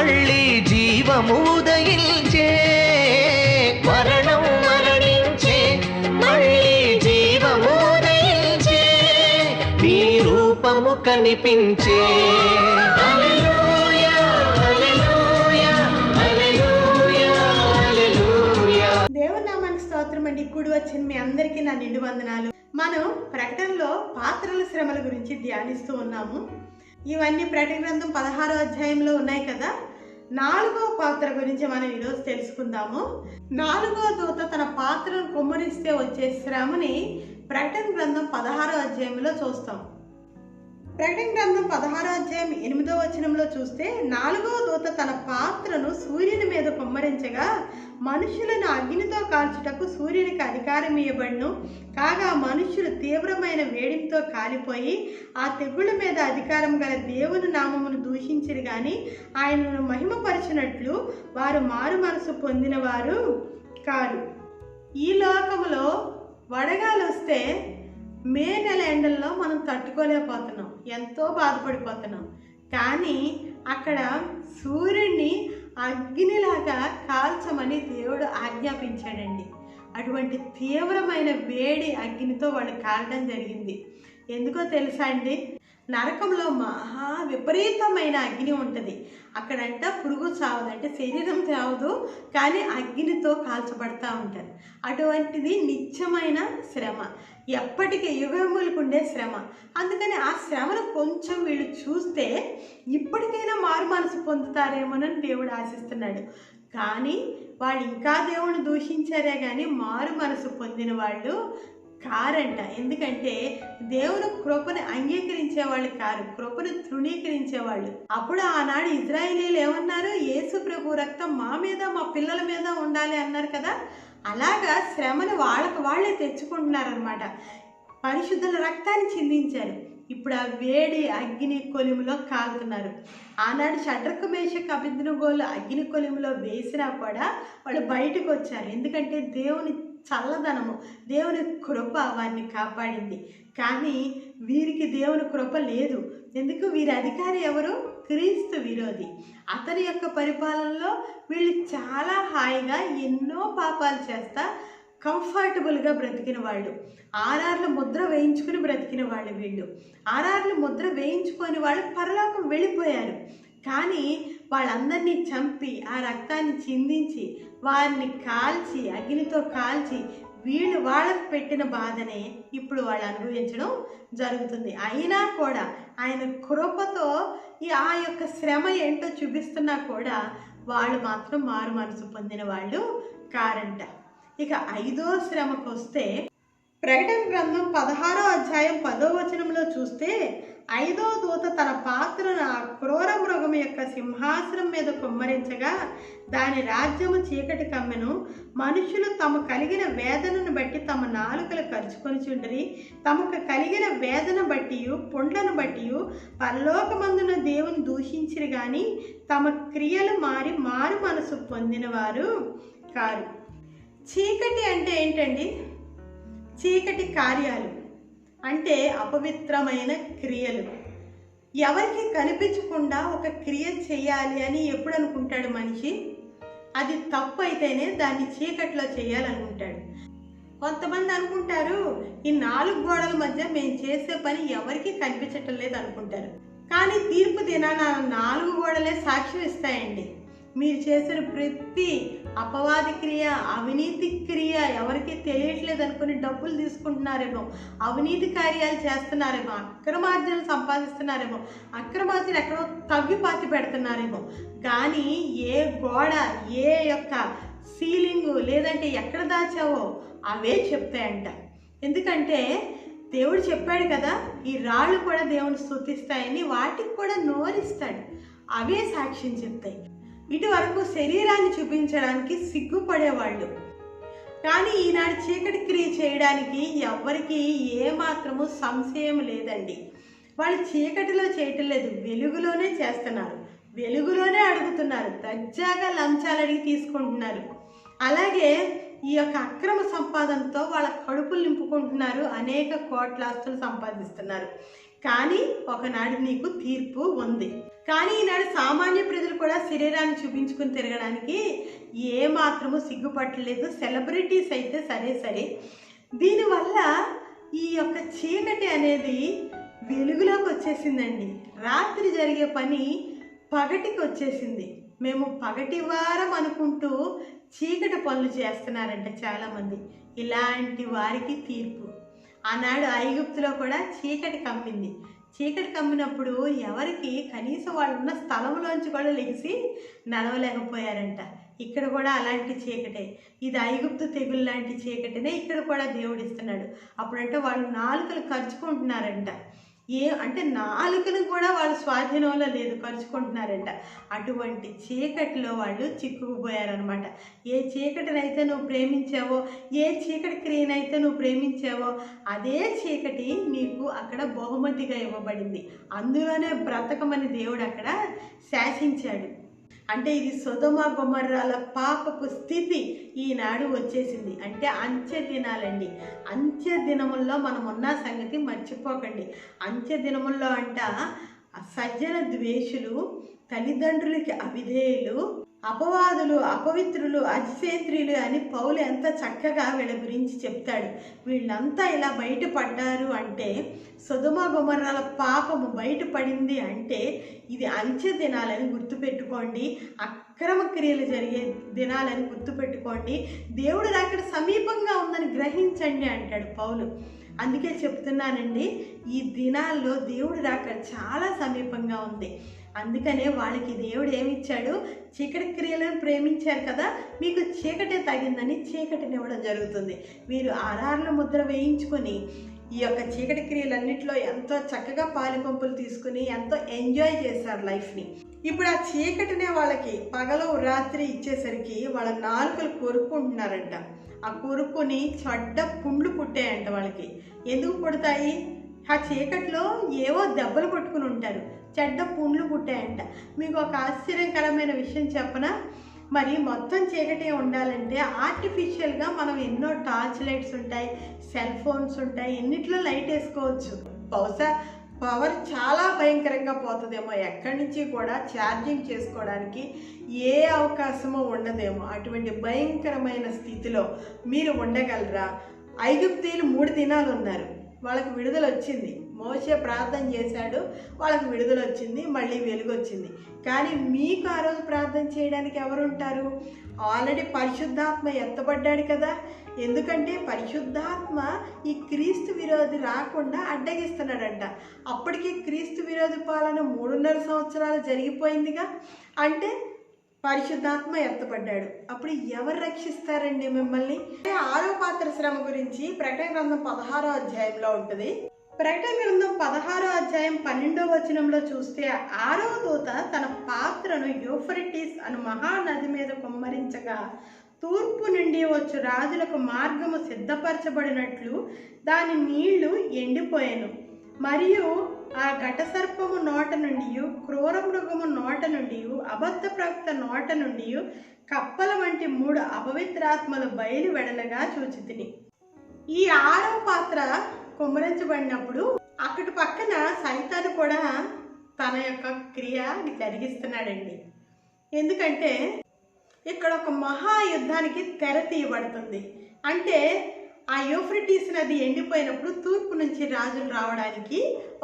మళ్ళీ జీవము ఉదయించే, మరణం మరణించే మళ్ళీ జీవము ఉదయించే, నీ రూపము కనిపించే. హల్లెలూయా హల్లెలూయా హల్లెలూయా హల్లెలూయా. దేవుని నామానికి స్తోత్రం అండి. కూడి వచ్చిన మీ అందరికీ నా నిండు వందనాలు. మనం ప్రకటనలో పాత్రల శ్రమల గురించి ధ్యానిస్తూ ఉన్నాము. ఇవన్నీ ప్రకటన గ్రంథం 16వ అధ్యాయంలో ఉన్నాయి కదా. 4వ పాత్ర గురించి మనం ఈరోజు తెలుసుకుందాము. 4వ దూత తన పాత్రను కుమ్మరిస్తే వచ్చే శ్రమని ప్రకటన గ్రంథం 16వ అధ్యాయంలో చూస్తాం. ప్రకటన గ్రంథం 16వ అధ్యాయం 8వ వచనంలో చూస్తే 4వ దూత తన పాత్రను సూర్యుని మీద కుమ్మరించగా మనుషులను అగ్నితో కాల్చుటకు సూర్యునికి అధికారం ఇవ్వబడును. కాగా మనుషులు తీవ్రమైన వేడితో కాలిపోయి ఆ తెగుళ్ళ మీద అధికారం గల దేవుని నామమును దూషించిరి గాని ఆయనను మహిమపరచినట్లు వారు మారు మనసు పొందిన వారు కారు. ఈ లోకములో వడగాలు వస్తే మే నెల ఎండల్లో మనం తట్టుకోలేకపోతున్నాం, ఎంతో బాధపడిపోతున్నాం. కానీ అక్కడ సూర్యుడిని అగ్నిలాగా కాల్చమని దేవుడు ఆజ్ఞాపించాడండి. అటువంటి తీవ్రమైన వేడి అగ్నితో వాళ్ళు కాలడం జరిగింది. ఎందుకో తెలుసా అండి, నరకంలో మహా విపరీతమైన అగ్ని ఉంటుంది. అక్కడంట పురుగు చావదు, అంటే శరీరం చావదు, కానీ అగ్నితో కాల్చబడతా ఉంటారు. అటువంటిది నిత్యమైన శ్రమ, ఎప్పటికీ యుగములకు ఉండే శ్రమ. అందుకని ఆ శ్రమను కొంచెం వీళ్ళు చూస్తే ఇప్పటికైనా మారు మనసు పొందుతారేమోనని దేవుడు ఆశిస్తున్నాడు. కానీ వాళ్ళు ఇంకా దేవుని దూషించారే కానీ మారు మనసు పొందిన వాళ్ళు కారంట. ఎందుకంటే దేవుని కృపను అంగీకరించే వాళ్ళు కారు, కృపను తృణీకరించేవాళ్ళు. అప్పుడు ఆనాడు ఇజ్రాయేలీలు ఏమన్నారు? యేసు ప్రభు రక్తం మా మీద మా పిల్లల మీద ఉండాలి అన్నారు కదా. అలాగా శ్రమను వాళ్ళకు వాళ్ళే తెచ్చుకుంటున్నారనమాట. పరిశుద్ధుల రక్తాన్ని చిందించారు. ఇప్పుడు ఆ వేడి అగ్ని కొలిములో కాలుతున్నారు. ఆనాడు షడ్రకు మేషకు అబేద్నెగోలు అగ్ని కొలిములో వేసినా కూడా వాళ్ళు బయటకు వచ్చారు. ఎందుకంటే దేవుని చల్లదనము, దేవుని కృప వారిని కాపాడింది. కానీ వీరికి దేవుని కృప లేదు. ఎందుకు? వీరి అధికారి ఎవరు? క్రీస్తు విరోధి. అతని యొక్క పరిపాలనలో వీళ్ళు చాలా హాయిగా ఎన్నో పాపాలు చేస్తా కంఫర్టబుల్గా బ్రతికిన వాళ్ళు, ఆర్ఆర్లు ముద్ర వేయించుకుని బ్రతికిన వాళ్ళు. వీళ్ళు ఆర్ఆర్లు ముద్ర వేయించుకొని వాళ్ళు పరలోకం వెళ్ళిపోయారు. కానీ వాళ్ళందరినీ చంపి ఆ రక్తాన్ని చిందించి వారిని కాల్చి అగ్నితో కాల్చి వీళ్ళు వాళ్ళకు పెట్టిన బాధనే ఇప్పుడు వాళ్ళు అనుభవించడం జరుగుతుంది. అయినా కూడా ఆయన కృపతో ఆ యొక్క శ్రమ ఏంటో చూపిస్తున్నా కూడా వాళ్ళు మాత్రం మారు మనసు పొందిన వాళ్ళు కారంట. ఇక 5వ శ్రమకు వస్తే ప్రకటన గ్రంథం 16వ అధ్యాయం 10వ వచనంలో చూస్తే 5వ దూత తన పాత్రను ఆ క్రూర మృగం యొక్క సింహాసనం మీద కుమ్మరించగా దాని రాజ్యము చీకటి కమ్మెను. మనుషులు తమ కలిగిన వేదనను బట్టి తమ నాలుకలు కరుచుకొనిచుండిరి. తమకు కలిగిన వేదన బట్టి పుండ్లను బట్టి పరలోకమందున దేవుని దూషించిరి గాని తమ క్రియలు మారు మనసు పొందిన వారు కారు. చీకటి అంటే ఏంటండి? చీకటి కార్యాలు అంటే అపవిత్రమైన క్రియలు. ఎవరికి కనిపించకుండా ఒక క్రియ చేయాలి అని ఎప్పుడు అనుకుంటాడు మనిషి? అది తప్పు అయితేనే దాన్ని చీకట్లో చేయాలనుకుంటాడు. కొంతమంది అనుకుంటారు ఈ 4 గోడల మధ్య మేము చేసే పని ఎవరికి కనిపించటం లేదు అనుకుంటారు. కానీ తీర్పు దినాన 4 గోడలే సాక్ష్యం ఇస్తాయండి. మీరు చేసిన ప్రతి అపవాది క్రియ, అవినీతి క్రియ ఎవరికి తెలియట్లేదు అనుకుని డబ్బులు తీసుకుంటున్నారేమో, అవినీతి కార్యాలు చేస్తున్నారేమో, అక్రమార్జనలు సంపాదిస్తున్నారేమో, అక్రమార్జన ఎక్కడో తవ్వి పాతి పెడుతున్నారేమో. కానీ ఏ గోడ, ఏ యొక్క సీలింగు లేదంటే ఎక్కడ దాచావో అవే చెప్తాయంట. ఎందుకంటే దేవుడు చెప్పాడు కదా, ఈ రాళ్ళు కూడా దేవుని స్తుతిస్తాయని, వాటికి కూడా నోరిస్తాడు. అవే సాక్ష్యం చెప్తాయి. ఇటువరకు శరీరాన్ని చూపించడానికి సిగ్గుపడేవాళ్ళు, కానీ ఈనాడు చీకటి క్రియ చేయడానికి ఎవరికి ఏమాత్రము సంశయం లేదండి. వాళ్ళు చీకటిలో చేయటం లేదు, వెలుగులోనే చేస్తున్నారు, వెలుగులోనే అడుగుతున్నారు, దర్జాగా లంచాలు అడిగి తీసుకుంటున్నారు. అలాగే ఈ యొక్క అక్రమ సంపాదనతో వాళ్ళ కడుపులు నింపుకుంటున్నారు, అనేక కోట్ల ఆస్తులు సంపాదిస్తున్నారు. కానీ ఒకనాడు నీకు తీర్పు ఉంది. కానీ ఈనాడు సామాన్య ప్రజలు కూడా శరీరాన్ని చూపించుకుని తిరగడానికి ఏ మాత్రము సిగ్గుపట్టలేదు. సెలబ్రిటీస్ అయితే సరే. దీనివల్ల ఈ యొక్క చీకటి అనేది వెలుగులోకి వచ్చేసిందండి. రాత్రి జరిగే పని పగటికి వచ్చేసింది. మేము పగటి వారం అనుకుంటూ చీకటి పనులు చేస్తున్నారంట చాలామంది. ఇలాంటి వారికి తీర్పు. ఆనాడు ఐగుప్తులో కూడా చీకటి కమ్మింది. చీకటి కమ్మినప్పుడు ఎవరికి కనీసం వాళ్ళు ఉన్న స్థలంలోంచి కూడా లెగిసి నడవలేకపోయారంట. ఇక్కడ కూడా అలాంటి చీకటే. ఇది ఐగుప్తు తెగులు లాంటి చీకటినే ఇక్కడ కూడా దేవుడు ఇస్తున్నాడు. అప్పుడంటే వాళ్ళు నాలుకలు ఖర్చుకుంటున్నారంట. అంటే నాలుకను కూడా వాళ్ళ స్వాధీనంలో లేదు, ఖర్చుకుంటున్నారంట. అటువంటి చీకటిలో వాళ్ళు చిక్కుకుపోయారనమాట. ఏ చీకటినైతే నువ్వు ప్రేమించావో, ఏ చీకటి క్రియనైతే నువ్వు ప్రేమించావో అదే చీకటి నీకు అక్కడ బహుమతిగా ఇవ్వబడింది. అందులోనే బ్రతకమని దేవుడు అక్కడ శాసించాడు. అంటే ఇది సొదొమ గొమొర్రాల పాపపు స్థితి ఈనాడు వచ్చేసింది. అంటే అంత్య దినాలండి. అంత్య దినముల్లో మనం ఉన్న సంగతి మర్చిపోకండి. అంత్య దినముల్లో అంట సజ్జన ద్వేషులు, తల్లిదండ్రులకి అవిధేయులు, అపవాదులు, అపవిత్రులు, అజిసేంద్రియులు అని పౌలు ఎంత చక్కగా వీళ్ళ గురించి చెప్తాడు. వీళ్ళంతా ఇలా బయటపడ్డారు అంటే, సొదొమ గొమొర్రాల పాపము బయటపడింది అంటే ఇది అంత్య దినాలని గుర్తుపెట్టుకోండి. అక్రమ క్రియలు జరిగే దినాలని గుర్తుపెట్టుకోండి. దేవుడు అక్కడ సమీపంగా ఉందని గ్రహించండి అంటాడు పౌలు. అందుకే చెప్తున్నానండి, ఈ దినాల్లో దేవుడు అక్కడ చాలా సమీపంగా ఉంది. అందుకనే వాళ్ళకి దేవుడు ఏమిచ్చాడు? చీకటి క్రియలను ప్రేమించారు కదా, మీకు చీకటే తగిందని చీకటిని ఇవ్వడం జరుగుతుంది. వీరు ఆరార్ల ముద్ర వేయించుకొని ఈ యొక్క చీకటి క్రియలన్నింటిలో ఎంతో చక్కగా పాలిపంపులు తీసుకుని ఎంతో ఎంజాయ్ చేశారు లైఫ్ని. ఇప్పుడు ఆ చీకటినే వాళ్ళకి పగలు రాత్రి ఇచ్చేసరికి వాళ్ళ నాలుకలు కొరుక్కుంటున్నారంట. ఆ కొరుక్కుని చెడ్డ పుండ్లు పుట్టాయంట వాళ్ళకి. ఎందుకు పుడతాయి? ఆ చీకట్లో ఏవో దెబ్బలు కొట్టుకుని ఉంటారు, చెడ్డ పుండ్లు పుట్టాయంట. మీకు ఒక ఆశ్చర్యకరమైన విషయం చెప్పనా? మరి మొత్తం చీకటి ఉండాలంటే ఆర్టిఫిషియల్గా మనం ఎన్నో టార్చ్ లైట్స్ ఉంటాయి, సెల్ ఫోన్స్ ఉంటాయి, ఎన్నిట్లో లైట్ వేసుకోవచ్చు. బహుశా పవర్ చాలా భయంకరంగా పోతుందేమో, ఎక్కడి నుంచి కూడా ఛార్జింగ్ చేసుకోవడానికి ఏ అవకాశమో ఉండదేమో. అటువంటి భయంకరమైన స్థితిలో మీరు ఉండగలరా? ఐగుప్తీయులు 3 దినాలు ఉన్నారు, వాళ్ళకి విడుదల వచ్చింది. మోషే ప్రార్థన చేశాడు, వాళ్ళకి విడుదల వచ్చింది, మళ్ళీ వెలుగు వచ్చింది. కానీ మీకు ఆ రోజు ప్రార్థన చేయడానికి ఎవరుంటారు? ఆల్రెడీ పరిశుద్ధాత్మ ఎత్తబడ్డాడు కదా. ఎందుకంటే పరిశుద్ధాత్మ ఈ క్రీస్తు విరోధి రాకుండా అడ్డగిస్తున్నాడంట. అప్పటికే క్రీస్తు విరోధి పాలన 3.5 సంవత్సరాలు జరిగిపోయిందిగా. అంటే పరిశుద్ధాత్మ ఎత్తపడ్డాడు. అప్పుడు ఎవరు రక్షిస్తారండి మిమ్మల్ని? 6వ పాత్ర శ్రమ గురించి ప్రకటన గ్రంథం 16వ అధ్యాయంలో ఉంటుంది. ప్రకటన గ్రంథం 16వ అధ్యాయం 12వ వచనంలో చూస్తే 6వ దూత తన పాత్రను యూఫ్రటీస్ అను మహానది మీద కుమ్మరించగా తూర్పు నుండి వచ్చు రాజులకు మార్గము సిద్ధపరచబడినట్లు దాని నీళ్లు ఎండిపోయాను. మరియు ఆ ఘటసర్పము నోట నుండి, క్రూర మృగము నోట నుండి, అబద్ధ ప్రవక్త నోట నుండి కప్పల వంటి 3 అపవిత్రాత్మలు బయలు వెడలగా చూచితిని. ఈ 6వ పాత్ర కుమ్మరించబడినప్పుడు అక్కడి పక్కన సైతాను కూడా తన యొక్క క్రియ జరిగిస్తున్నాడండి. ఎందుకంటే ఇక్కడ ఒక మహాయుద్ధానికి తెర తీయబడుతుంది. అంటే ఆ యూఫ్రటీస్ నది ఎండిపోయినప్పుడు తూర్పు నుంచి రాజులు రావడానికి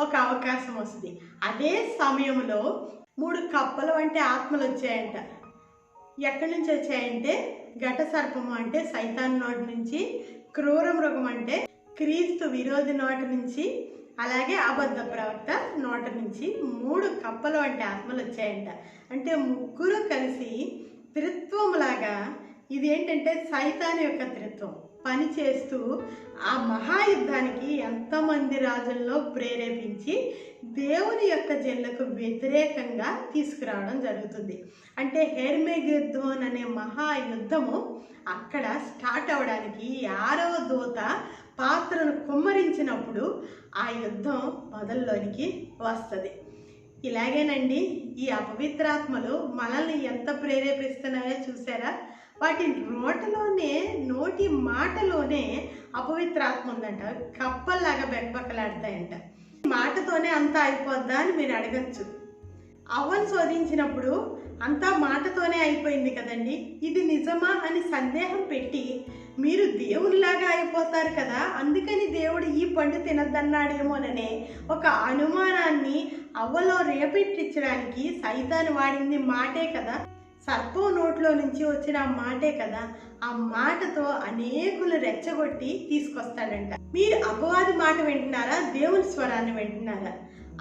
ఒక అవకాశం వస్తుంది. అదే సమయంలో 3 కప్పల వంటి ఆత్మలు వచ్చాయంట. ఎక్కడి నుంచి వచ్చాయంటే ఘట సర్పము అంటే సైతాన్ నోటి నుంచి, క్రూర మృగం అంటే క్రీస్తు విరోధి నోటి నుంచి, అలాగే అబద్ధ ప్రవక్త నోట నుంచి 3 కప్పల వంటి ఆత్మలు వచ్చాయంట. అంటే ముగ్గురు కలిసి త్రిత్వంలాగా, ఇది ఏంటంటే సైతాన్ యొక్క త్రిత్వం పని చేస్తూ ఆ మహాయుద్ధానికి ఎంతమంది రాజుల్లో ప్రేరేపించి దేవుని యొక్క జనులకు వ్యతిరేకంగా తీసుకురావడం జరుగుతుంది. అంటే హెర్మెగెద్దోన్ అనే మహాయుద్ధము అక్కడ స్టార్ట్ అవడానికి 6వ దూత పాత్రను కుమ్మరించినప్పుడు ఆ యుద్ధం మొదల్లోనికి వస్తుంది. ఇలాగేనండి ఈ అపవిత్రాత్మలు మనల్ని ఎంత ప్రేరేపిస్తున్నాయో చూసారా? వాటి నోటి మాటలోనే అపవిత్రాత్మ ఉందంట. కప్పల్లాగా బెక్కబెక్కలాడతాయంట. మాటతోనే అంతా అయిపోద్దా అని మీరు అడగచ్చు. అవ్వను శోధించినప్పుడు అంతా మాటతోనే అయిపోయింది కదండి. ఇది నిజమా అని సందేహం పెట్టి మీరు దేవునిలాగా అయిపోతారు కదా, అందుకని దేవుడు ఈ పండు తినద్దన్నాడేమోననే ఒక అనుమానాన్ని అవ్వలో రేపెట్టించడానికి సైతాను వాడింది మాటే కదా. సర్పం నోట్లో నుంచి వచ్చిన ఆ మాటే కదా. ఆ మాటతో అనేకులు రెచ్చగొట్టి తీసుకొస్తాడంట. మీరు అపవాది మాట వింటున్నారా, దేవుని స్వరాన్ని వింటున్నారా?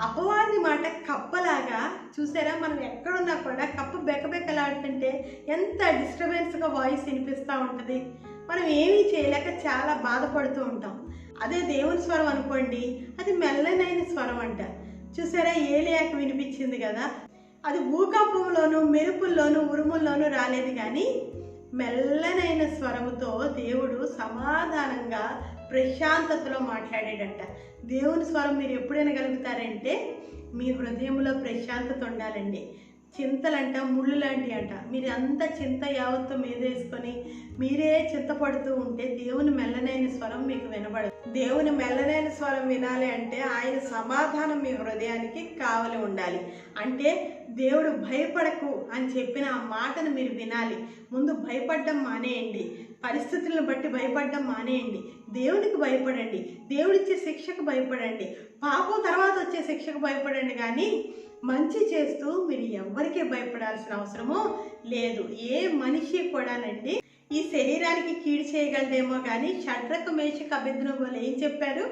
అపవాది మాట కప్పలాగా చూసారా, మనం ఎక్కడున్నా కూడా కప్ప బెకబెకలాడుతుంటే ఎంత డిస్టర్బెన్స్గా వాయిస్ వినిపిస్తూ ఉంటుంది. మనం ఏమీ చేయలేక చాలా బాధపడుతూ ఉంటాం. అదే దేవుని స్వరం అనుకోండి, అది మెల్లనైన స్వరం అంట. చూసారా, ఏలియాకి వినిపించింది కదా, అది భూకంపంలోనూ మెరుపుల్లోనూ ఉరుముల్లోనూ రాలేదు, కానీ మెల్లనైన స్వరముతో దేవుడు సమాధానంగా ప్రశాంతతలో మాట్లాడాడంట. దేవుని స్వరం మీరు ఎప్పుడైనా గలుగుతారంటే మీ హృదయంలో ప్రశాంతత ఉండాలండి. చింతలంట ముళ్ళు లాంటి అంట. మీరు అంత చింత యావత్తు మీద వేసుకొని మీరే చింతపడుతూ ఉంటే దేవుని మెల్లనైన స్వరం మీకు వినబడదు. దేవుని మెల్లనైన స్వరం వినాలి అంటే ఆయన సమాధానం మీ హృదయానికి కావలి ఉండాలి. అంటే దేవుడు భయపడకు అని చెప్పిన ఆ మాటను మీరు వినాలి. ముందు భయపడడం మానేయండి, పరిస్థితులను బట్టి భయపడడం మానేయండి, దేవునికి భయపడండి, దేవుడిచ్చే శిక్షకు భయపడండి, పాపం తర్వాత వచ్చే శిక్షకు భయపడండి. కానీ మంచి చేస్తూ మీరు ఎవరికీ భయపడాల్సిన అవసరమో లేదు. ఏ మనిషి కూడానండి ఈ శరీరానికి కీడు చేయగలదేమో, కానీ షడ్రకు మేషకు అబేద్నెగోలు ఏం చెప్పారు,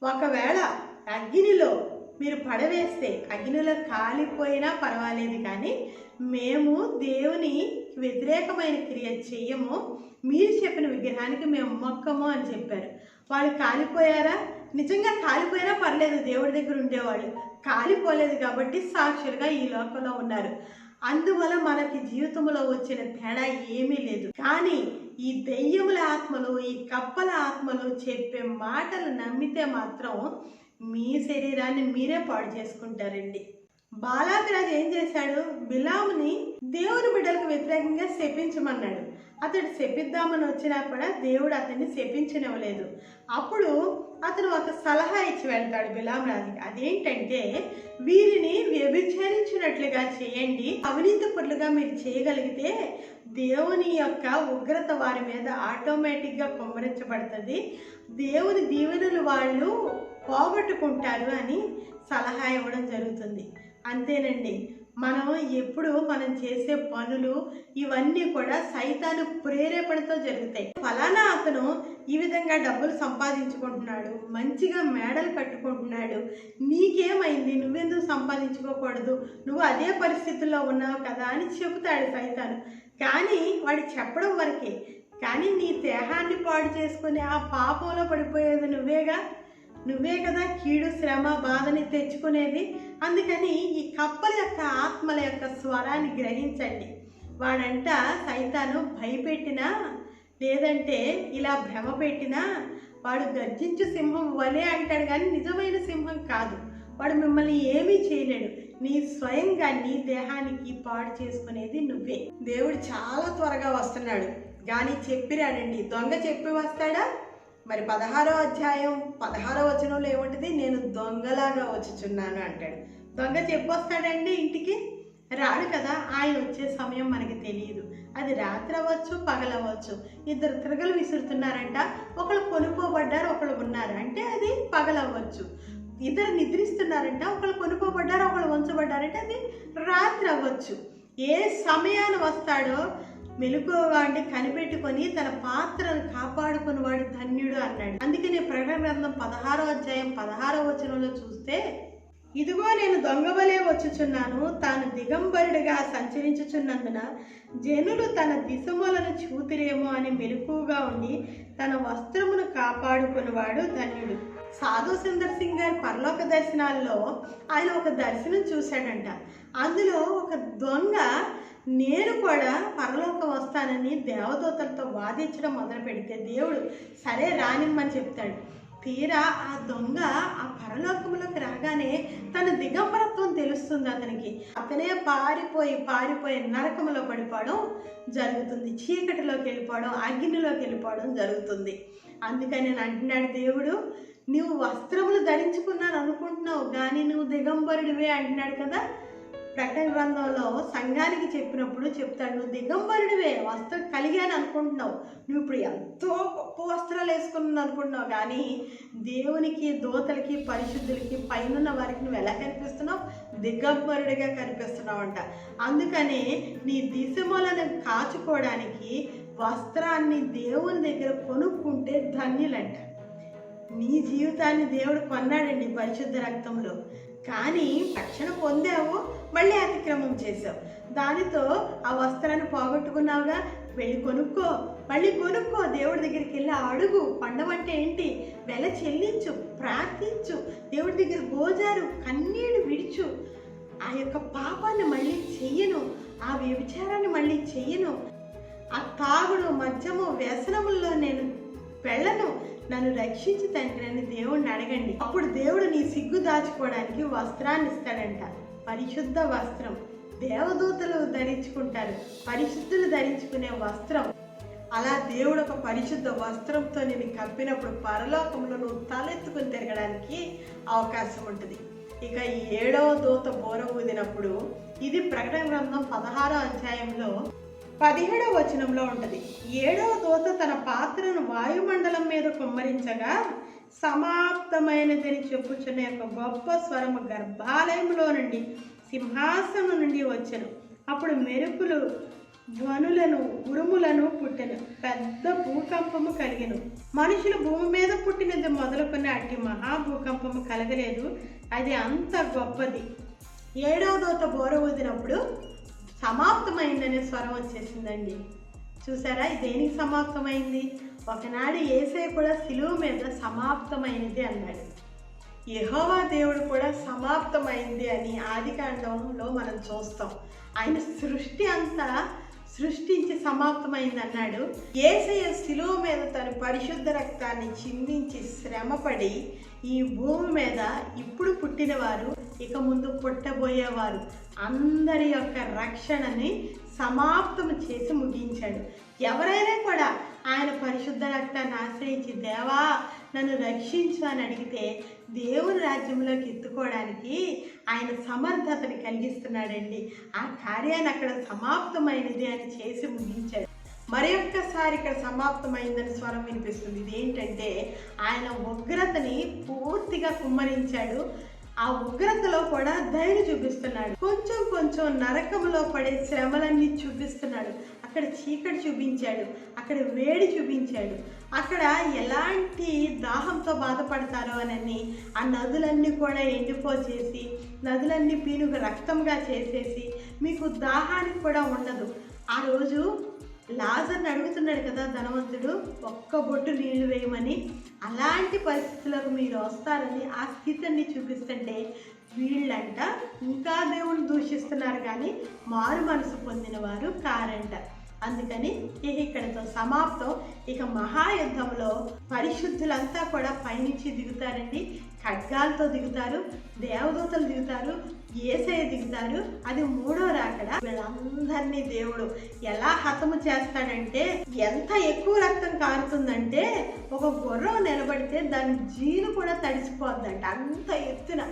ఒకవేళ అగ్నిలో మీరు పడవేస్తే అగ్నిలో కాలిపోయినా పర్వాలేదు, కానీ మేము దేవుని వ్యతిరేకమైన క్రియ చెయ్యము, మీరు చెప్పిన విగ్రహానికి మేము మొక్కము అని చెప్పారు. వాళ్ళు కాలిపోయారా? నిజంగా కాలిపోయినా పర్లేదు, దేవుడి దగ్గర ఉండేవాళ్ళు. కాలిపోలేదు కాబట్టి సాక్షులుగా ఈ లోకంలో ఉన్నారు. అందువల్ల మనకి జీవితంలో వచ్చిన తేడా ఏమీ లేదు. కానీ ఈ దెయ్యముల ఆత్మలు, ఈ కప్పల ఆత్మలు చెప్పే మాటలు నమ్మితే మాత్రం మీ శరీరాన్ని మీరే పాడు చేసుకుంటారండి. బాలాకు రాజు ఏం చేశాడు, బిలాముని దేవుని బిడ్డలకు వ్యతిరేకంగా శపించమన్నాడు. అతడు శపిద్దామని వచ్చినా కూడా దేవుడు అతన్ని శపించనివ్వలేదు. అప్పుడు అతను ఒక సలహా ఇచ్చి వెళ్తాడు బిలాం రాజుకి. అదేంటంటే, వీరిని వ్యభిచరించినట్లుగా చేయండి, అవినీతిపరులుగా మీరు చేయగలిగితే దేవుని యొక్క ఉగ్రత వారి మీద ఆటోమేటిక్గా కుమ్మరించబడుతుంది, దేవుని దీవెనలు వాళ్ళు పోగొట్టుకుంటారు అని సలహా ఇవ్వడం జరుగుతుంది. అంతేనండి, మనం ఎప్పుడు మనం చేసే పనులు ఇవన్నీ కూడా సైతాను ప్రేరేపణతో జరుగుతాయి. ఫలానా అతను ఈ విధంగా డబ్బులు సంపాదించుకుంటున్నాడు, మంచిగా మేడలు కట్టుకుంటున్నాడు, నీకేమైంది, నువ్వెందుకు సంపాదించుకోకూడదు, నువ్వు అదే పరిస్థితుల్లో ఉన్నావు కదా అని చెబుతాడు సైతాను. కానీ వాడు చెప్పడం వరకే. కానీ నీ దేహాన్ని పాడు చేసుకుని ఆ పాపంలో పడిపోయేది నువ్వే కదా కీడు శ్రమ బాధని తెచ్చుకునేది. అందుకని ఈ కప్పల యొక్క ఆత్మల యొక్క స్వరాన్ని గ్రహించండి. వాడంట సైతాను భయపెట్టినా లేదంటే ఇలా భ్రమ పెట్టినా వాడు గర్జించు సింహం వలే అంటాడు, కానీ నిజమైన సింహం కాదు. వాడు మిమ్మల్ని ఏమీ చేయలేడు. నీ స్వయంగా నీ దేహానికి పాడు చేసుకునేది నువ్వే. దేవుడు చాలా త్వరగా వస్తున్నాడు, కానీ చెప్పిరాడండి. దొంగ చెప్పి వస్తాడా? మరి 16వ అధ్యాయం 16వ వచనంలో ఏముంటుంది, నేను దొంగలాగా వచ్చుచున్నాను అంటాడు. దొంగ చెప్పొస్తాడండి ఇంటికి? రాడు కదా. ఆయన వచ్చే సమయం మనకి తెలియదు. అది రాత్రి అవ్వచ్చు, పగలవచ్చు. ఇద్దరు తిరగలు విసురుతున్నారంట, ఒకళ్ళు కొనుక్కోబడ్డారు, ఒకళ్ళు ఉన్నారు అంటే అది పగలవ్వచ్చు. ఇద్దరు నిద్రిస్తున్నారంట, ఒకళ్ళు కొనుక్కోబడ్డారు, ఒకళ్ళు ఉంచబడ్డారంటే అది రాత్రి అవ్వచ్చు. ఏ సమయాన్ని వస్తాడో మెలకువగా ఉండి కనిపెట్టుకొని తన పాత్రను కాపాడుకుని వాడు ధన్యుడు అన్నాడు. అందుకని ప్రకటన గ్రంథం 16వ అధ్యాయం 16వ వచనంలో చూస్తే, ఇదిగో నేను దొంగవలే వచ్చుచున్నాను, తాను దిగంబరుడిగా సంచరించుచున్నందున జనులు తన దిశములను చూతిరేమో అని మెలకువగా ఉండి తన వస్త్రమును కాపాడుకునివాడు ధన్యుడు. సాధు సుందర్ సింగ్ గారి పరలోక దర్శనాల్లో ఆయన ఒక దర్శనం చూశాడంట. అందులో ఒక దొంగ నేను కూడా పరలోకం వస్తానని దేవదూతలతో వాదించడం మొదలు పెడితే దేవుడు సరే రానిమ్మని చెప్తాడు. తీరా ఆ దొంగ ఆ పరలోకంలోకి రాగానే తన దిగంబరత్వం తెలుస్తుంది అతనికి. అతనే పారిపోయి నరకంలో పడిపోవడం జరుగుతుంది, చీకటిలోకి వెళ్ళిపోవడం, అగ్నిలోకి వెళ్ళిపోవడం జరుగుతుంది. అందుకని నేను అంటున్నాడు దేవుడు, నువ్వు వస్త్రములు ధరించుకున్నాను అనుకుంటున్నావు, కానీ నువ్వు దిగంబరుడివే అంటున్నాడు కదా. ప్రకటన గ్రంథంలో సంఘానికి చెప్పినప్పుడు చెప్తాడు, నువ్వు దిగంబరుడివే, వస్త్రం కలిగాని అనుకుంటున్నావు, నువ్వు ఇప్పుడు ఎంతో గొప్ప వస్త్రాలు వేసుకున్నావు అనుకుంటున్నావు, కానీ దేవునికి, దూతలకి, పరిశుద్ధులకి, పైన వారికి నువ్వు ఎలా కనిపిస్తున్నావు? దిగంబరుడిగా కనిపిస్తున్నావు అంట. అందుకని నీ దిశములను కాచుకోవడానికి వస్త్రాన్ని దేవుని దగ్గర కొనుక్కుంటే ధన్యులంట. నీ జీవితాన్ని దేవుడు కొన్నాడండి పరిశుద్ధ రక్తంలో. కానీ రక్షణ పొందావు, మళ్ళీ అతిక్రమం చేసావు, దానితో ఆ వస్త్రాన్ని పోగొట్టుకున్నావుగా. వెళ్ళి కొనుక్కో, మళ్ళీ కొనుక్కో, దేవుడి దగ్గరికి వెళ్ళి అడుగు. పండమంటే ఏంటి? వెల చెల్లించు, ప్రార్థించు, దేవుడి దగ్గర గోజారు, కన్నీళ్లు విడిచు. ఆ యొక్క పాపాన్ని మళ్ళీ చెయ్యను, ఆ వ్యభిచారాన్ని మళ్ళీ చెయ్యను, ఆ తాగుడు, మద్యము, వ్యసనముల్లో నేను వెళ్ళను, నన్ను రక్షించి తండ్రి అని దేవుడిని అడగండి. అప్పుడు దేవుడు నీ సిగ్గు దాచుకోవడానికి వస్త్రాన్ని ఇస్తాడంట. పరిశుద్ధ వస్త్రం దేవదూతలు ధరించుకుంటారు, పరిశుద్ధులు ధరించుకునే వస్త్రం. అలా దేవుడు ఒక పరిశుద్ధ వస్త్రంతో నేను కప్పినప్పుడు పరలోకంలో నువ్వు తలెత్తుకుని తిరగడానికి అవకాశం ఉంటుంది. ఇక 7వ దూత బోర ఊదినప్పుడు, ఇది ప్రకటన గ్రంథం 16వ అధ్యాయంలో 17వ వచనంలో ఉంటుంది. 7వ దూత తన పాత్రను వాయుమండలం మీద కుమ్మరించగా సమాప్తమైనదని చెప్పుచున్న యొక్క గొప్ప స్వరము గర్భాలయంలో నుండి, సింహాసనం నుండి వచ్చెను. అప్పుడు మెరుపులు, ధ్వనులను, ఉరుములను పుట్టెను, పెద్ద భూకంపము కలిగెను. మనుషులు భూమి మీద పుట్టినది మొదలుకొని అట్టి మహాభూకంపము కలగలేదు, అది అంత గొప్పది. 7వ దూత బోర ఊదినప్పుడు సమాప్తమైందనే స్వరం వచ్చేసిందండి. చూసారా, దేనికి సమాప్తమైంది? ఒకనాడు యేసయ్య కూడా సిలువ మీద సమాప్తమైనది అన్నాడు. యెహోవా దేవుడు కూడా సమాప్తమైంది అని ఆదికాండంలో మనం చూస్తాం. ఆయన సృష్టి అంతా సృష్టించి సమాప్తమైంది అన్నాడు. యేసయ్య సిలువ మీద తన పరిశుద్ధ రక్తాన్ని చిందించి శ్రమపడి ఈ భూమి మీద ఇప్పుడు పుట్టినవారు, ఇక ముందు పుట్టబోయేవారు అందరి యొక్క రక్షణని సమాప్తం చేసి ముగించాడు. ఎవరైనా కూడా ఆయన పరిశుద్ధ రక్తాన్ని ఆశ్రయించి దేవా నన్ను రక్షించు అని అడిగితే దేవుని రాజ్యంలోకి ఎత్తుకోవడానికి ఆయన సమర్థతని కలిగిస్తున్నాడండి. ఆ కార్యాన్ని అక్కడ సమాప్తమైనది అని చేసి ముగించాడు. మరి ఒక్కసారి ఇక్కడ సమాప్తమైందని స్వరం వినిపిస్తుంది. ఇదేంటంటే ఆయన ఉగ్రతని పూర్తిగా కుమ్మరించాడు. ఆ ఉగ్రతలో కూడా ధైర్యం చూపిస్తున్నాడు. కొంచెం కొంచెం నరకంలో పడే శ్రమలన్నీ చూపిస్తున్నాడు. అక్కడ చీకటి చూపించాడు, అక్కడ వేడి చూపించాడు, అక్కడ ఎలాంటి దాహంతో బాధపడతారో అని ఆ నదులన్నీ కూడా ఎండిపోచేసి, నదులన్నీ పీనుగ రక్తంగా చేసేసి మీకు దాహానికి కూడా ఉండదు. ఆ రోజు లాజర్ని అడుగుతున్నాడు కదా ధనవంతుడు, ఒక్క బొట్టు నీళ్లు వేయమని. అలాంటి పరిస్థితులకు మీరు వస్తారని ఆ స్థితిని చూపిస్తుంటే వీళ్ళంట ఇంకా దేవుని దూషిస్తున్నారు, కానీ మారు మనసు పొందిన వారు కారంట. అందుకని ఇక్కడతో సమాప్తం. ఇక మహాయుద్ధంలో పరిశుద్ధులంతా కూడా పైనుంచి దిగుతారండి. ఖడ్గాలతో దిగుతారు, దేవదూతలు దిగుతారు, యేసయ్య దిగుతారు. అది 3వ రాకడ. వీళ్ళందరినీ దేవుడు ఎలా హతము చేస్తాడంటే, ఎంత ఎక్కువ రక్తం కారుతుందంటే ఒక గుర్రం నిలబడితే దాని జీను కూడా తడిసిపోద్దంట, అంత ఎత్తున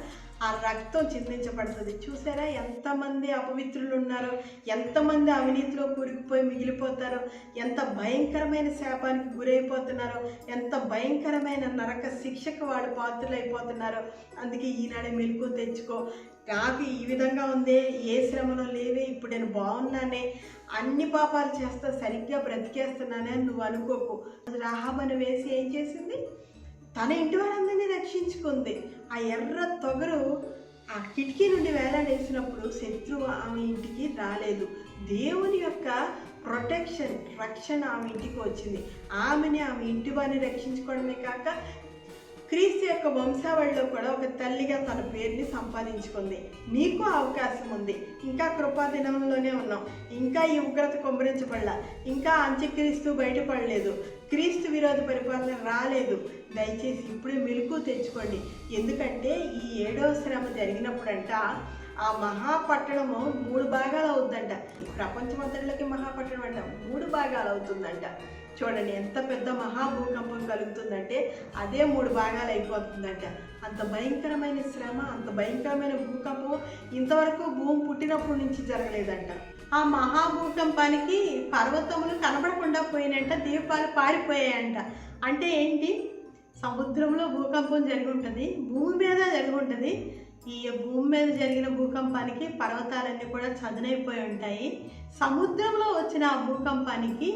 ఆ రక్తం చిందించబడుతుంది. చూసారా ఎంతమంది అపవిత్రులు ఉన్నారో, ఎంతమంది అవినీతిలో కూరుకుపోయి మిగిలిపోతారో, ఎంత భయంకరమైన శాపానికి గురైపోతున్నారో, ఎంత భయంకరమైన నరక శిక్షకు వాళ్ళు పాత్రలైపోతున్నారో. అందుకే ఈనాడే మెలకు తెచ్చుకో, నాకు ఈ విధంగా ఉందే, ఏ శ్రమలో లేవే, ఇప్పుడు నేను బాగున్నానే, అన్ని పాపాలు చేస్తా, సరిగ్గా బ్రతికేస్తున్నానే అని నువ్వు అనుకోకు. రాహాబను వేసి ఏం చేసింది? తన ఇంటి వారందరినీ రక్షించుకుంది. ఆ ఎర్ర తొగరు ఆ కిటికీ నుండి వేలాడేసినప్పుడు శత్రువు ఆమె ఇంటికి రాలేదు. దేవుని యొక్క ప్రొటెక్షన్, రక్షణ ఆమె ఇంటికి వచ్చింది. ఆమె ఇంటి వారిని రక్షించుకోవడమే కాక క్రీస్తు యొక్క వంశావళిలో కూడా ఒక తల్లిగా తన పేరుని సంపాదించుకుంది. నీకు అవకాశం ఉంది. ఇంకా కృపాదినంలోనే ఉన్నాం. ఇంకా ఈ ఉగ్రత కుమ్మరించబడలా. ఇంకా అంత్యక్రీస్తు బయటపడలేదు. క్రీస్తు విరోధ పరిపాలన రాలేదు. దయచేసి ఇప్పుడే మెలకు తెచ్చుకోండి. ఎందుకంటే ఈ 7వ శ్రమ జరిగినప్పుడంట ఆ మహాపట్టణము 3 భాగాలు అవుతుందంట. ప్రపంచమంతటిలోకి మహాపట్టణం అంట 3 భాగాలు అవుతుందంట. చూడండి ఎంత పెద్ద మహాభూకంపం కలుగుతుందంటే అదే 3 భాగాలు అయిపోతుందంట. అంత భయంకరమైన శ్రమ, అంత భయంకరమైన భూకంపం ఇంతవరకు భూమి పుట్టినప్పటి నుంచి జరగలేదంట. ఆ మహాభూకంపానికి పర్వతములు కనబడకుండా పోయినంట, దీపాలు పారిపోయాయంట. అంటే ఏంటి? సముద్రంలో భూకంపం జరిగి ఉంటుంది, భూమి మీద జరిగి ఉంటుంది. ఈ భూమి మీద జరిగిన భూకంపానికి పర్వతాలన్నీ కూడా చదునైపోయి ఉంటాయి. సముద్రంలో వచ్చిన ఆ భూకంపానికి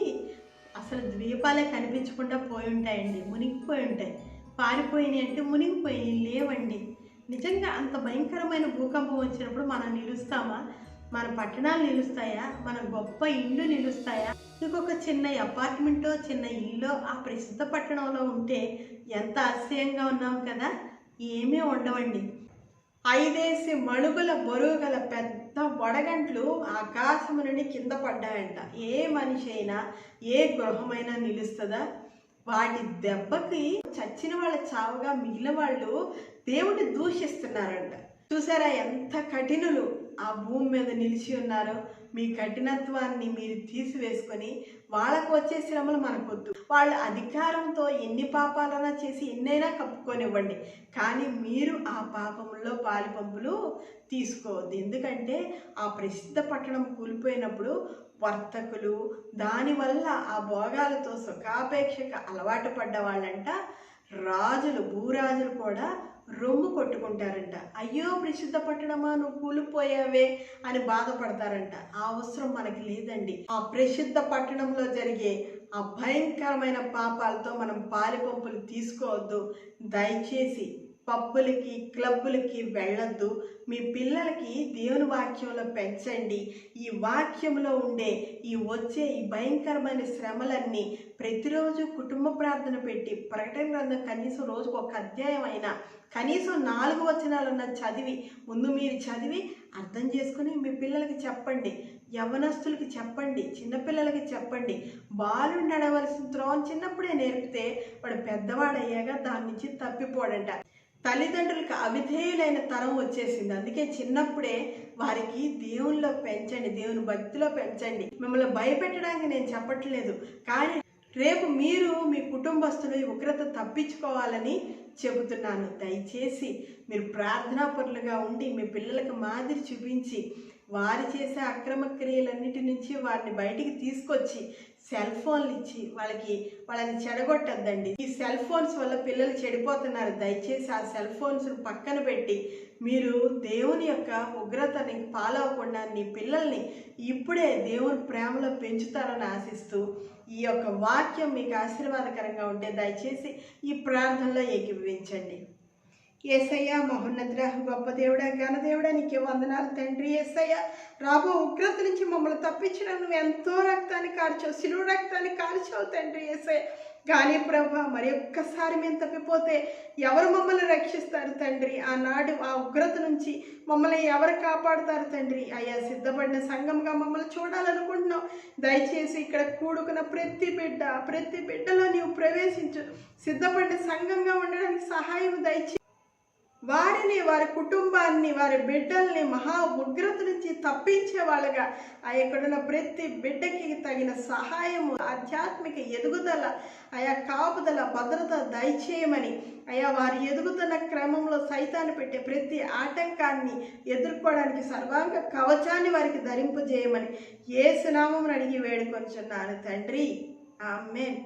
అసలు ద్వీపాలే కనిపించకుండా పోయి ఉంటాయండి, మునిగిపోయి ఉంటాయి. పారిపోయినాయి అంటే మునిగిపోయి లేవండి. నిజంగా అంత భయంకరమైన భూకంపం వచ్చినప్పుడు మనం నిలుస్తామా? మన పట్టణాలు నిలుస్తాయా? మన గొప్ప ఇల్లు నిలుస్తాయా? ఇంకొక చిన్న అపార్ట్మెంటో చిన్న ఇల్లు ఆ ప్రసిద్ధ పట్టణంలో ఉంటే ఎంత ఆశ్చర్యంగా ఉన్నాం కదా. ఏమీ ఉండవండి. 5 మణుగుల బరువు గల పెద్ద వడగంట్లు ఆకాశం నుండి కింద పడ్డాయంట. ఏ మనిషి అయినా ఏ గృహమైనా నిలుస్తుందా? వాటి దెబ్బకి చచ్చిన వాళ్ళ చావుగా మిగిలిన వాళ్ళు దేవుడిని దూషిస్తున్నారంట. చూసారా ఎంత కఠినులు ఆ భూమి మీద నిలిచి ఉన్నారో? మీ కఠినత్వాన్ని మీరు తీసివేసుకొని వాళ్ళకు వచ్చే శ్రమలు మనకొద్దు. వాళ్ళ అధికారంతో ఎన్ని పాపాలైనా చేసి ఎన్నైనా కప్పుకొనివ్వండి, కానీ మీరు ఆ పాపంలో పాలిపంపులు తీసుకోవద్దు. ఎందుకంటే ఆ ప్రసిద్ధ పట్టణం కూలిపోయినప్పుడు వర్తకులు దానివల్ల ఆ భోగాలతో సుఖాపేక్షకు అలవాటు పడ్డ వాళ్ళంట రాజులు, భూరాజులు కూడా రొమ్ము కొట్టుకుంటారంట. అయ్యో ప్రసిద్ధ పట్టణమా నువ్వు కూలిపోయావే అని బాధపడతారంట. ఆ అవసరం మనకి లేదండి. ఆ ప్రసిద్ధ పట్టణంలో జరిగే ఆ భయంకరమైన పాపాలతో మనం పాలిపంపులు తీసుకోవద్దు. దయచేసి పబ్బులకి క్లబ్బులకి వెళ్ళొద్దు. మీ పిల్లలకి దేవుని వాక్యంలో పెంచండి. ఈ వాక్యంలో ఉండే వచ్చే ఈ భయంకరమైన శ్రమలన్నీ ప్రతిరోజు కుటుంబ ప్రార్థన పెట్టి ప్రకటన గ్రంథం కనీసం రోజుకు 1 అధ్యాయం అయినా కనీసం 4 వచనాలన్నా చదివి ముందు మీరు చదివి అర్థం చేసుకుని మీ పిల్లలకి చెప్పండి, యవ్వనస్తులకి చెప్పండి, చిన్నపిల్లలకి చెప్పండి. బాలుడు నడవలసిన త్రోవను చిన్నప్పుడే నేర్పితే వాడు పెద్దవాడయ్యాక దాని నుంచి తప్పిపోడంట. తల్లిదండ్రులకు అవిధేయులైన తరం వచ్చేసింది. అందుకే చిన్నప్పుడే వారికి దేవునిలో పెంచండి, దేవుని భక్తిలో పెంచండి. మిమ్మల్ని భయపెట్టడానికి నేను చెప్పట్లేదు, కానీ రేపు మీరు మీ కుటుంబస్తులు ఈ ఉగ్రత తప్పించుకోవాలని చెబుతున్నాను. దయచేసి మీరు ప్రార్థనాపరులుగా ఉండి మీ పిల్లలకు మాదిరి చూపించి వారు చేసే అక్రమ క్రియలన్నిటి నుంచి వారిని బయటికి తీసుకొచ్చి సెల్ ఫోన్లు ఇచ్చి వాళ్ళని చెడగొట్టద్దండి. ఈ సెల్ ఫోన్స్ వల్ల పిల్లలు చెడిపోతున్నారు. దయచేసి ఆ సెల్ ఫోన్స్ పక్కన పెట్టి మీరు దేవుని యొక్క ఉగ్రతని పాలవకుండా నీ పిల్లల్ని ఇప్పుడే దేవుని ప్రేమలో పెంచుతారని ఆశిస్తూ ఈ యొక్క వాక్యం మీకు ఆశీర్వాదకరంగా ఉంటే దయచేసి ఈ ప్రార్థనలో ఏకీభవించండి. యేసయ్య మహోన్నతుడా, గొప్ప దేవుడా, ఘనదేవుడా, నీకే వందనాలు తండ్రి. యేసయ్య రాబో ఉగ్రత నుంచి మమ్మల్ని తప్పించడం నువ్వు ఎంతో రక్తాన్ని కార్చావు, శిలువ రక్తాన్ని కార్చావు తండ్రి. యేసయ్య కానీ ప్రభా మరి ఒక్కసారి మేము తప్పిపోతే ఎవరు మమ్మల్ని రక్షిస్తారు తండ్రి? ఆనాడు ఆ ఉగ్రత నుంచి మమ్మల్ని ఎవరు కాపాడుతారు తండ్రి? అయ్యా సిద్ధపడిన సంఘంగా మమ్మల్ని చూడాలనుకుంటున్నావు. దయచేసి ఇక్కడ కూడుకున్న ప్రతి బిడ్డలో నీవు ప్రవేశించు. సిద్ధపడిన సంఘంగా ఉండడానికి సహాయం దయచేసి వారిని, వారి కుటుంబాన్ని, వారి బిడ్డల్ని మహా ఉగ్రత నుంచి తప్పించే వాళ్ళగా ఇక్కడున్న ప్రతి బిడ్డకి తగిన సహాయము, ఆధ్యాత్మిక ఎదుగుదల, కాపుదల, భద్రత దయచేయమని వారి ఎదుగుతున్న క్రమంలో సైతాన్ని పెట్టే ప్రతి ఆటంకాన్ని ఎదుర్కోవడానికి సర్వాంగ కవచాన్ని వారికి ధరింపజేయమని యేసు నామమున అడిగి వేడుకొంచున్నాను తండ్రి. ఆమేన్.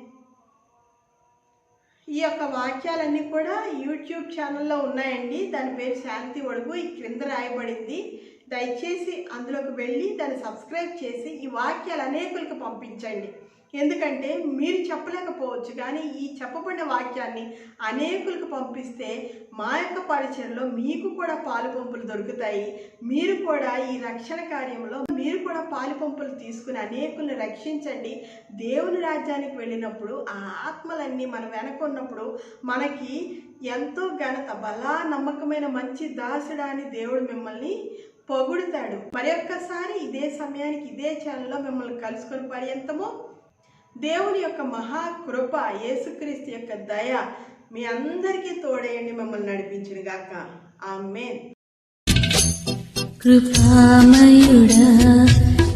ఈ యొక్క వాక్యాలన్నీ కూడా యూట్యూబ్ ఛానల్లో ఉన్నాయండి. దాని పేరు శాంతి ఒడుగు. ఈ క్రింద రాయబడింది. దయచేసి అందులోకి వెళ్ళి దాన్ని సబ్స్క్రైబ్ చేసి ఈ వాక్యాలు అనేకులకు పంపించండి. ఎందుకంటే మీరు చెప్పలేకపోవచ్చు, కానీ ఈ చెప్పబడిన వాక్యాన్ని అనేకులకు పంపిస్తే మా యొక్క పరిచయంలో మీకు కూడా పాలుపంపులు దొరుకుతాయి. మీరు కూడా ఈ రక్షణ కార్యంలో మీరు కూడా పాలుపంపులు తీసుకుని అనేకుల్ని రక్షించండి. దేవుని రాజ్యానికి వెళ్ళినప్పుడు ఆ ఆత్మలన్నీ మన వెనకున్నప్పుడు మనకి ఎంతో ఘనత, బలా నమ్మకమైన మంచి దాసుడా అని దేవుడు మిమ్మల్ని పొగుడుతాడు. మరి ఒక్కసారి ఇదే సమయానికి ఇదే ఛానల్లో మిమ్మల్ని కలుసుకొని పర్యంతము దేవుని యొక్క మహాకృప, యేసుక్రీస్తు యొక్క దయ మీ అందరికీ తోడేయండి, మిమ్మల్ని నడిపించును గాక. ఆమేన్. కృపామయుడా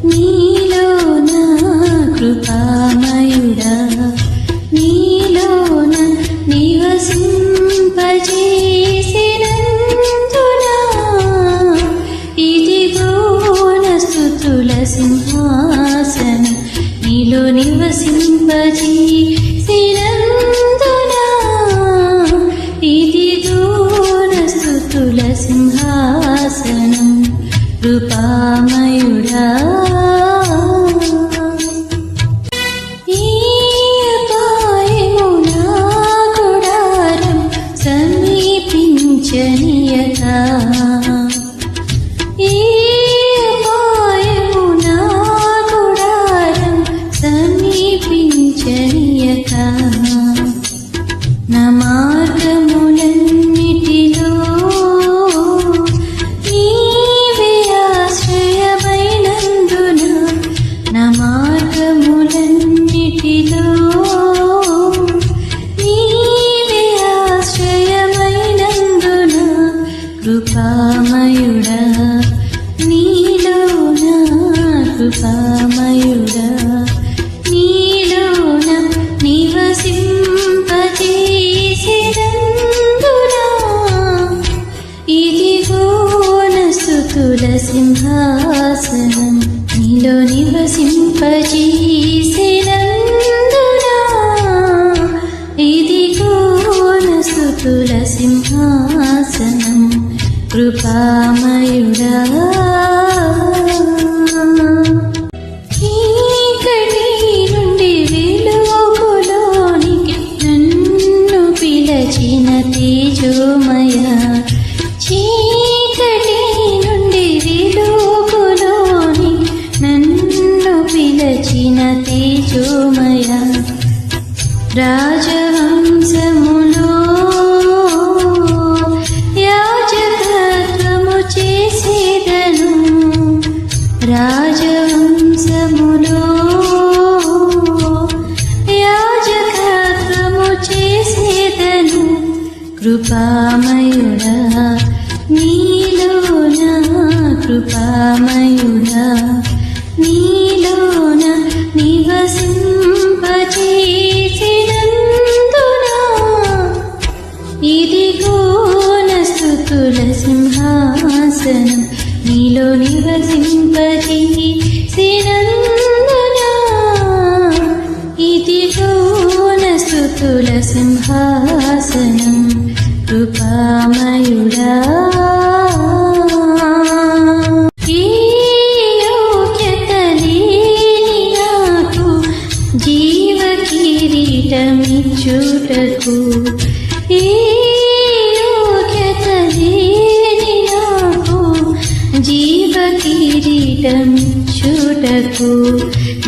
నీలోన కృపామయుడా నీలోన నివసింపజేసినందునా ఇదిగో నా స్తుతుల సింహాసనం నీలో నివసింపజేసినందునా ఇదిగో నా స్తుతుల సింహాసనం కృపామయుడా ఈ అపాయము నా గుడారం సమీపించనీయక ఈ అపాయము నా గుడారం సమీపించనీయక నా మార్గములన్నిటిలో నీవే ఆశ్రయమైనందున నా మార్గములన్నిటిలో నీవే ఆశ్రయమైనందున కృపామయుడా నీలోన కృపామయుడా నీలోన నివసింపజేసినందునా ఇదిగో నా స్తుతుల సింహాసనం నీలో నివసింపజేసినందునా ఇదిగో నా స్తుతుల సింహాసనం కృపామయుడా చీకటి నుండి వెలుగులోనికి నన్ను పిలచిన తేజోమయ చీకటి నుండి వెలుగులోనికి నన్ను పిలచిన తేజోమయ రాజహంసములో యాజకత్వము చేసేదను రాజహంసములో యాజకత్వము చేసేదను కృపామయుడా నీలోన కృపామయుడా నీలోన నివసింపజేసినందునా ఇదిగో నా స్తుతుల సింహాసనం నీలో నివసింపజేసినందునా ఇదిగో నా స్తుతుల సింహాసనం కృపామయుడా ఈ యోగ్యత లేని నాకు జీవ కిరీటమిచ్చుటకు ఈ యోగ్యత లేని నాకు జీవ కిరీటమిచ్చుటకు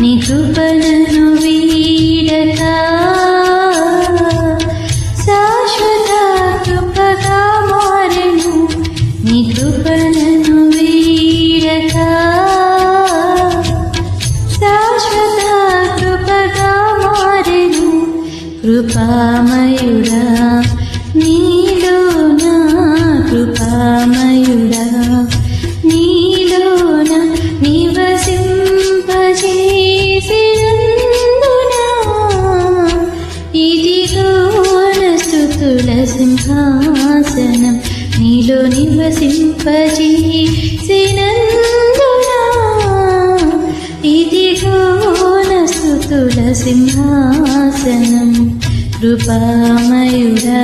నీ కృపలను వీడక శాశ్వత కృపగా మారెను నీ కృపలను వీడక శాశ్వత కృపగా మారెను కృపామయుడా నీలోన కృపామయుడా నీలోన నివసింపజేసినందునా ఇదిగో నా స్తుతుల సింహాసనం నీలో నివసింపజేసినందునా ఇదిగో నా స్తుతుల సింహాసనం కృపామయుడా